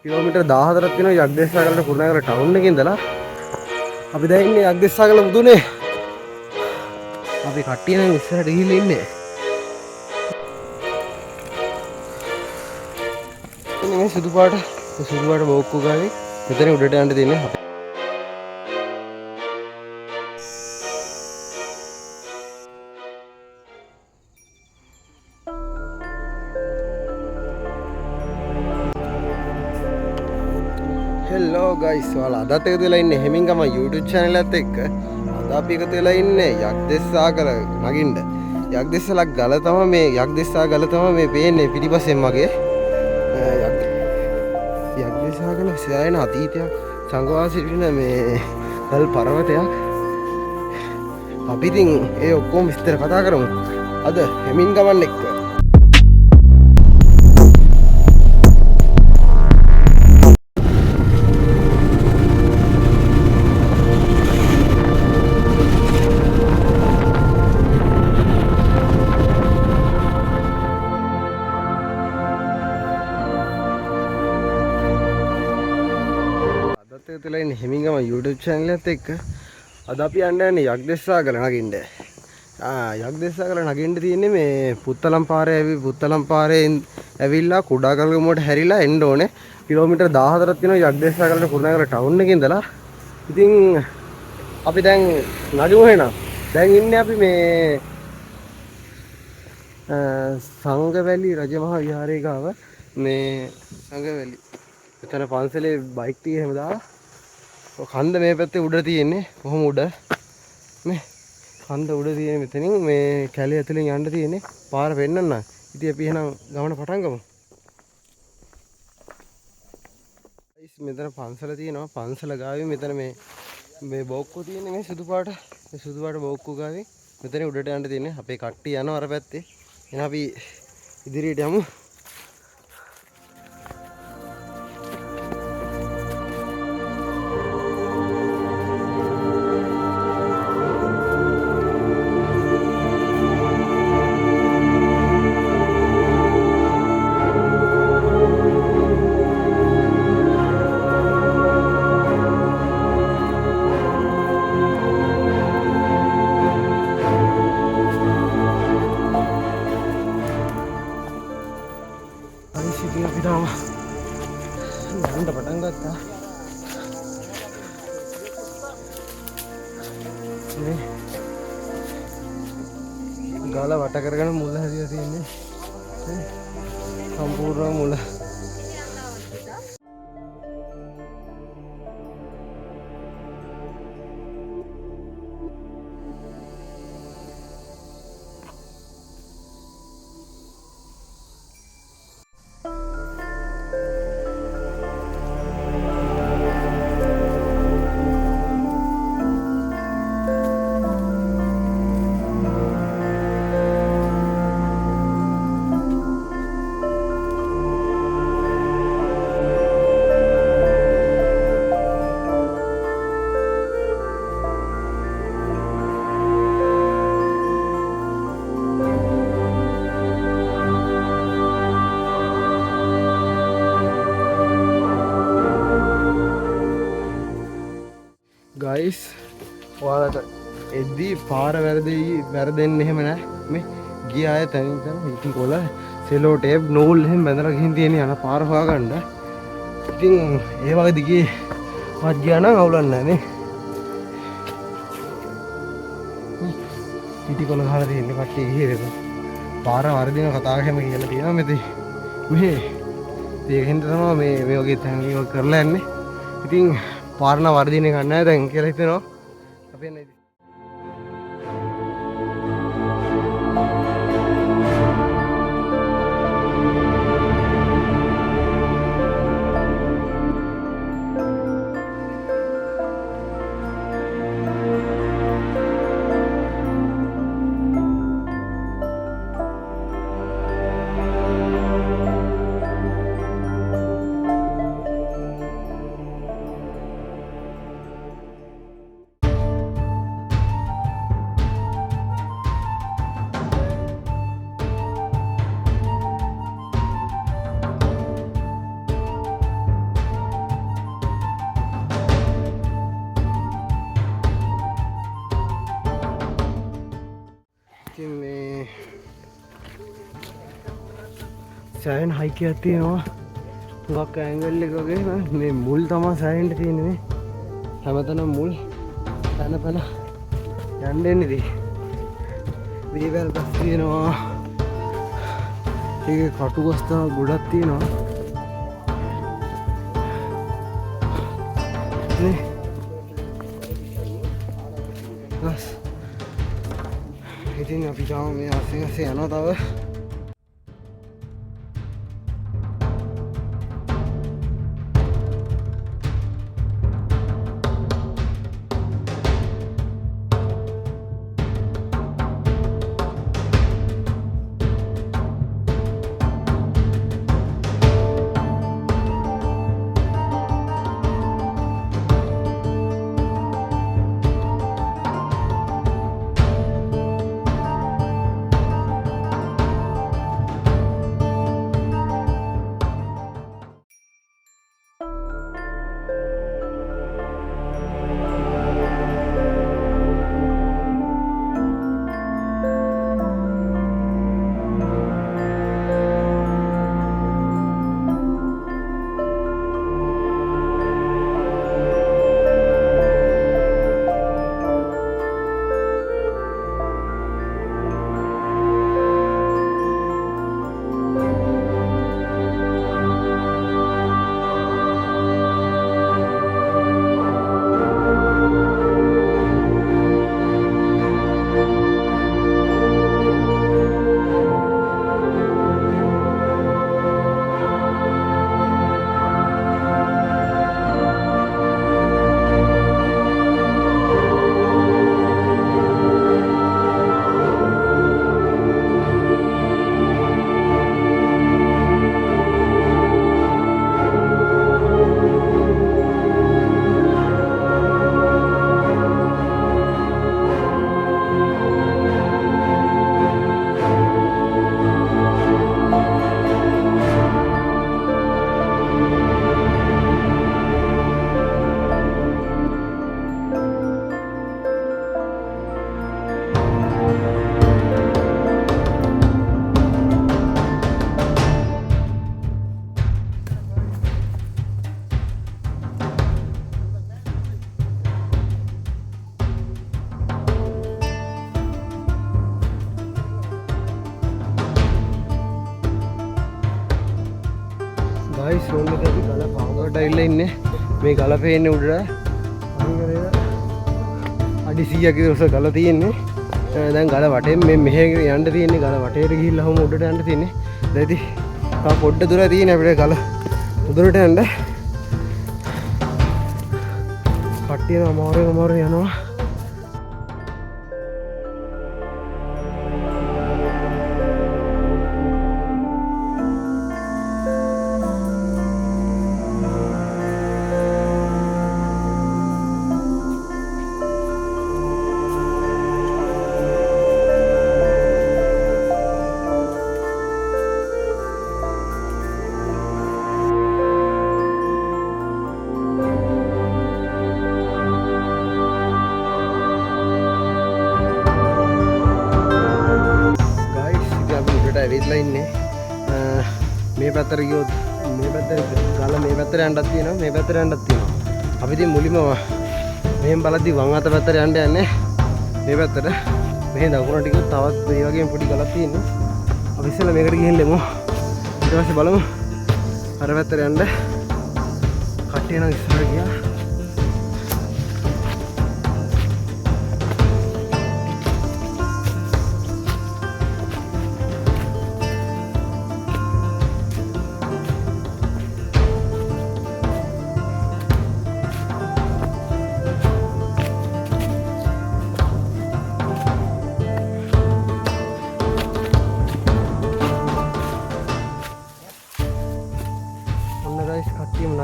Kilometre 14ක් තියෙනවා යක්දෙස්සාගලට Kurunegala town එකේ ඉඳලා. අපි දැන් ඉන්නේ යක්දෙස්සාගල මුදුනේ. අපි කට්ටිය නම් ඉස්සරහට ගිහිල්ලා ඉන්නේ. ඉතින් මේ සුදු පාට බෝක්කු ගානේ මෙතන උඩට යන්න තියෙන්නේ. හෙලෝ ගයිස්, ඔයාලා අදත් එකතු වෙලා ඉන්නේ හෙමින්ගම YouTube channel එකත් එක්ක. අද අපි එකතු වෙලා ඉන්නේ යක්දෙස්සාගල නගින්න. යක්දෙස්සලා ගල තමයි මේ යක්දෙස්සාගල තමයි මේ පේන්නේ පිටිපස්සෙන් මගේ. යක්දෙස්සාගල සෑහෙන අතීතයක් සංගවා සිටින මේ ගල් පර්වතයක්. අපි ඉතින් ඒ ඔක්කොම විස්තර කතා කරමු අද හෙමින්ගමන් එක්ක. තුලා ඉන්නේ හෙමින්ගම YouTube channel එකත් එක්ක. අද අපි යන්නේ යක්දෙස්සාගල නගින්න. යක්දෙස්සාගල නගින්න තියෙන්නේ මේ පුත්තලම් පාරේ ඇවිල්ලා කුඩාගල්ගමුවට හැරිලා එන්න ඕනේ. කිලෝමීටර් 14ක් තියෙනවා යක්දෙස්සාගලට කුරුණෑගල ටවුන් එකේ ඉඳලා. ඉතින් අපි දැන් නගිමු එහෙනම්. දැන් ඉන්නේ අපි මේ සංගවැලි රජමහා විහාරයේ ගාව මේ සංගවැලි. එතන පන්සලේ බයික් ටික එහෙම දාලා කන්ද මේ පැත්තේ උඩ තියෙන්නේ. කොහොම උඩ මේ කන්ද උඩ තියෙන මෙතනින් මේ කැලේ ඇතුලෙන් යන්න තියෙන්නේ. පාර පෙන්නන්න. ඉතින් අපි එහෙනම් ගමන පටන් ගමු. ගයිස්, මෙතන පන්සල තියෙනවා. පන්සල ගාවේ මෙතන මේ බෝක්කෝ තියෙන්නේ මේ සුදු පාට බෝක්කෝ ගාවේ. මෙතන උඩට යන්න තියෙන්නේ. අපේ කට්ටිය යනවා අර පැත්තේ. එහෙනම් අපි ඉදිරියට යමු. යන්න පටන් ගත්තා. මේ ගාල වට කරගෙන මුල හැදිලා තියෙන්නේ. සම්පූර්ණ මුල. ගයිස්, ඔයාලට එද්දී පාර වැරදෙන්න එහෙම නෑ. මේ ගිය අය තනින් ඉතින් කොළ සෙලෝ ටේප් නූල් එහෙම බැඳලා ගිහින් තියෙන යන පාර හොයාගන්න. ඉතින් ඒ වගේ දිගේ වත් ගියා නම් අවුලක් නෑ නේ. ඉටි කොළ ගහලා තියෙන්නේ කට්ටිය ගිහේද. පාර වර්ධින කතා හැම කියලා තියෙනවා මෙතේ. මේ ඒකෙන් තමයි මේ වගේ තැන් වල කරලා යන්නේ. ඉතින් පාරණ වර්ධිනේ ගන්න නැහැ දැන් කියලා හිතෙනවා. අපි එන්නේ. සෑහෙන හයික් එකක් තියෙනවා. හුඟක් ඇන්ගල් එක වගේ මේ මුල් තමයි සෑහෙන්න තියෙන්නේ මේ. හැමතැනම මුල් පැන යන්න එන්නේ ඉතින්. වීවැල් ගස් තියෙනවා. ඒකේ කටු ගස් තව ගොඩක් තියෙනවා. නේ ගස්. ඉතින් අපි තාම මේ ආසෙ යනවා තව. ගයිස් ඕන්න අපි ගල පාවකට ඇවිල්ලා ඉන්නේ. මේ ගල පේන්නේ උඩට. අඩි 100ක උස ගල තියෙන්නේ. දැන් ගල වටෙන් මේ මෙහෙ යන්න තියෙන්නේ. ගල වටේට ගිහිල්ලා හොම උඩට යන්න තියෙන්නේ. දැන් ඉතින් තා පොඩ්ඩ දුර තියෙන්නේ අපිට ගල උඩට යන්න. කට්ටිය අමාරු යනවා. ඇවිල්ලා ඉන්නේ මේ පැත්තට ගියොත් මේ පැත්තට ගල මේ පැත්තට යන්නත් තියෙනවා මේ පැත්තට යන්නත් තියෙනවා. අපි ඉතින් මුලින්ම මෙහෙන් බලද්දි වම් අත පැත්තට යන්න යන්නේ මේ පැත්තට. මෙහෙන් දකුණට ගියොත් තවත් මේ වගේම පොඩි ගලක් තියෙනවා. අපි ඉස්සෙල්ලා මේකට ගිහින් ලෙමු. ඊට පස්සේ බලමු අර පැත්තට යන්න. කට්ටිය නම් ඉස්සරහ ගියා.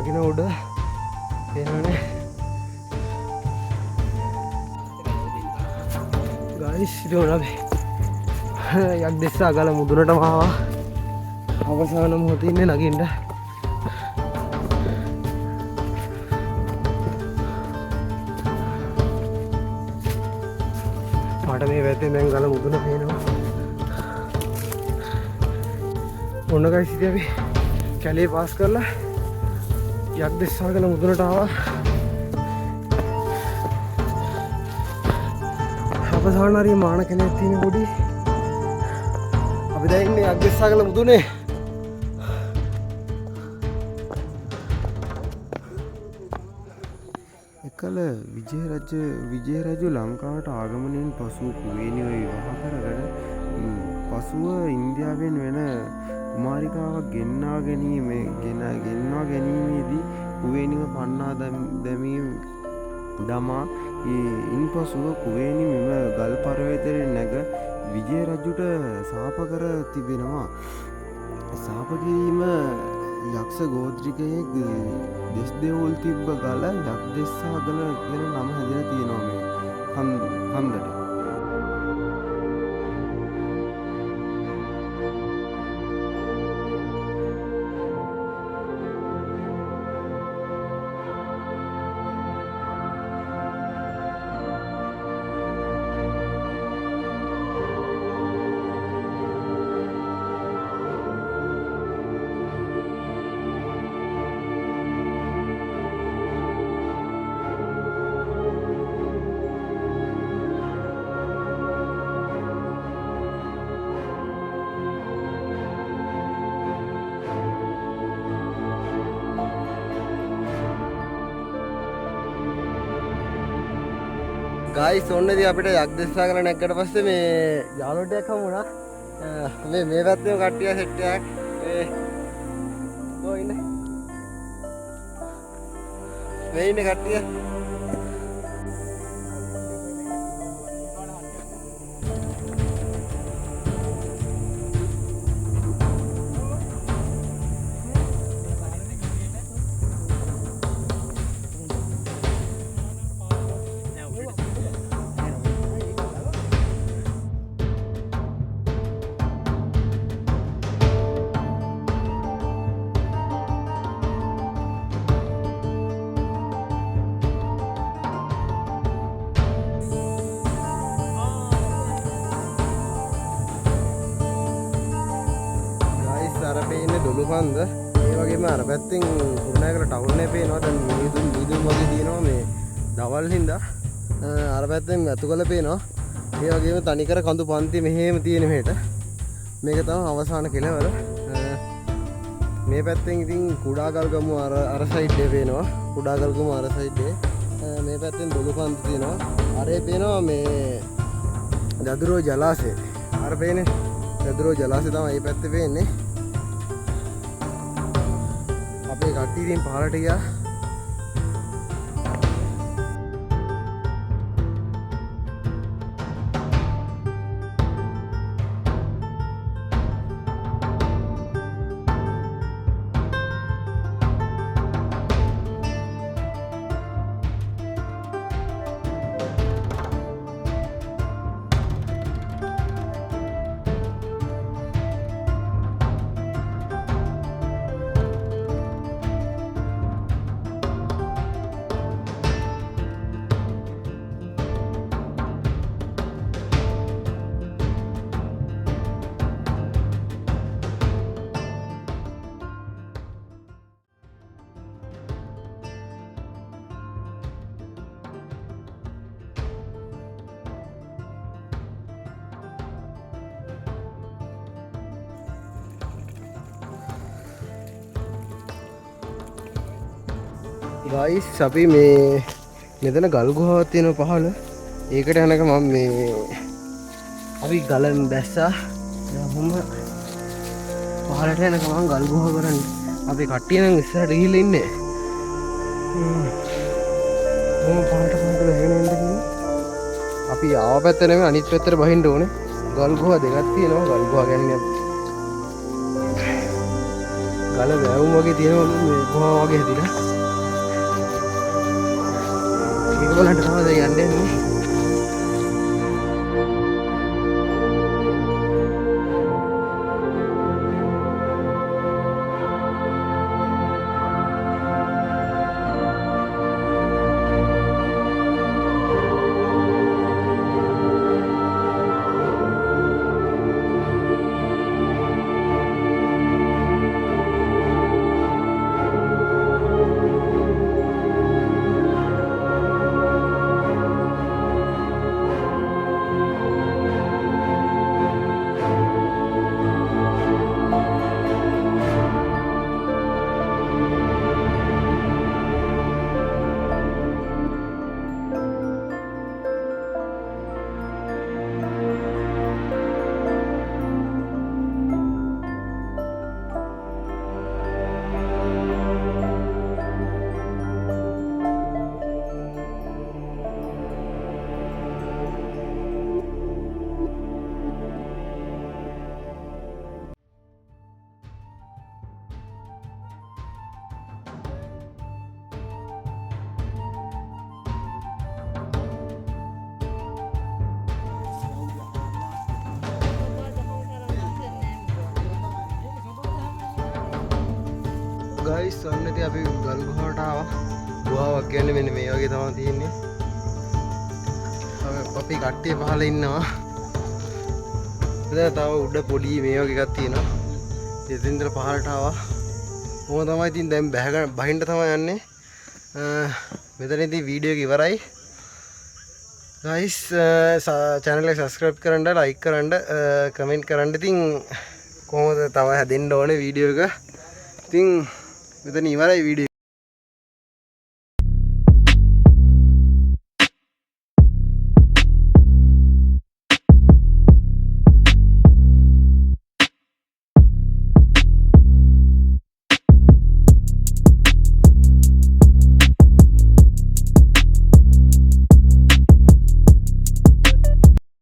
නගින උඩ එනවනේ ගයිස්. ඉතින් අපි යක්දෙස්සා ගල මුදුනටම ආවා. අවසාන මොහොතේ ඉන්නේ නගින්න. මට මේ පැත්තෙන් දැන් ගල මුදුන පේනවා. ඔන්න ගයිස් ඉතින් අපි කැලේ පාස් කරලා යක්දෙස්සාගල මුදුනට ආවා. අපසාරණාරිය මාන කැලේ තියෙන පොඩි අපි දැන් ඉන්නේ යක්දෙස්සාගල මුදුනේ. එකල විජය රජු ලංකාවට ආගමනයෙන් පසු කුවේණිව විවාහ කරගෙන පසුව ඉන්දියාවෙන් වෙන කුමාරිකාවක් ගෙන්වා ගැනීමේදී කුවේණිව පන්නා දැමීම දමා ඉන් පසුව කුවේණි මෙම ගල් පර්වතයට නැග විජය රජුට සාප කර තිබෙනවා. සාප කිරීම යක්ෂ ගෝත්‍රිකයෙක් දෙස් දෙවුල් තිබ්බ ගල යක්දෙස්සාගල කියලා නම හැදලා තියෙනවා මේ කන්දට. ගයිස් ඔන්නදී අපිට යක්දෙස්සාගල නැග්ගට පස්සේ මේ යාළුවටයක් හමු වුණා. මේ පැත්තේ කට්ටිය සෙට් එකක්. කොහො ඉන්නේ? මේ ඉන්නේ කට්ටිය. අර පේන්නේ දොළු කන්ද. ඒ වගේම අර පැත්තෙන් කුරුණෑගල ටවුන් එක පේනවා. දැන් මීදුම් වගේ තියෙනවා මේ දවල් හින්දා. අර පැත්තෙන් වැතුගල පේනවා. ඒ වගේම තනිකර කඳු පන්ති මෙහෙම තියෙන මෙහෙට. මේක තමයි අවසාන කෙළවර. මේ පැත්තෙන් ඉතින් කුඩාගල්ගමු අර සයිඩ් එක පේනවා. කුඩාගල්ගමු අර සයිඩ් එක. මේ පැත්තෙන් දොළු පන්ති තියෙනවා. අරේ පේනවා මේ දදුරෝ ජලාශය. අර පේන්නේ දදුරෝ ජලාශය තමයි මේ පැත්තේ පේන්නේ. අපේ කට්ටිය ඉතින් පහලට ගියා. ගයිස් අපි මේ මෙතන ගල් ගුහාවක් තියෙනවා පහළ. ඒකට යනක මම මේ අපි ගලන් බැස්සා. හොම පහළට යනක මම ගල් ගුහාව කරන්නේ. අපි කට්ටිය නම් ඉස්සරහට ගිහිල්ලා ඉන්නේ. පහළට වැගෙන යන්න කියන්නේ. අපි ආව පැත්ත නෙමෙයි අනිත් පැත්තට බහින්න ඕනේ. ගල් ගුහා දෙකක් තියෙනවා. ගල් ගුහා කියන්නේ ගල වැවුම් වගේ තියෙනවලු මේ ගුහා වගේ හැදිලා. ඒගොල්ලන්ට තමයි යන්නේ. ගයිස් ඔන්න ඉතින් අපි ගල් ගුහාවට ආවා. ගුහාවක් කියන්නේ මෙන්න මේ වගේ තමයි තියෙන්නේ. අපි කට්ටිය පහල ඉන්නවා. දැන් තව උඩ පොඩි මේ වගේ එකක් තියෙනවා. ඉතින් ඉඳලා පහලට ආවා. ඕම තමයි ඉතින් දැන් බහින්න තමයි යන්නේ. මෙතනදී වීඩියෝ එක ඉවරයි. ගයිස් channel එක subscribe කරන්න, like කරන්න, comment කරන්න. ඉතින් කොහොමද තව හැදෙන්න ඕනේ වීඩියෝ එක. ඉතින් මෙතන ඉවරයි වීඩියෝ.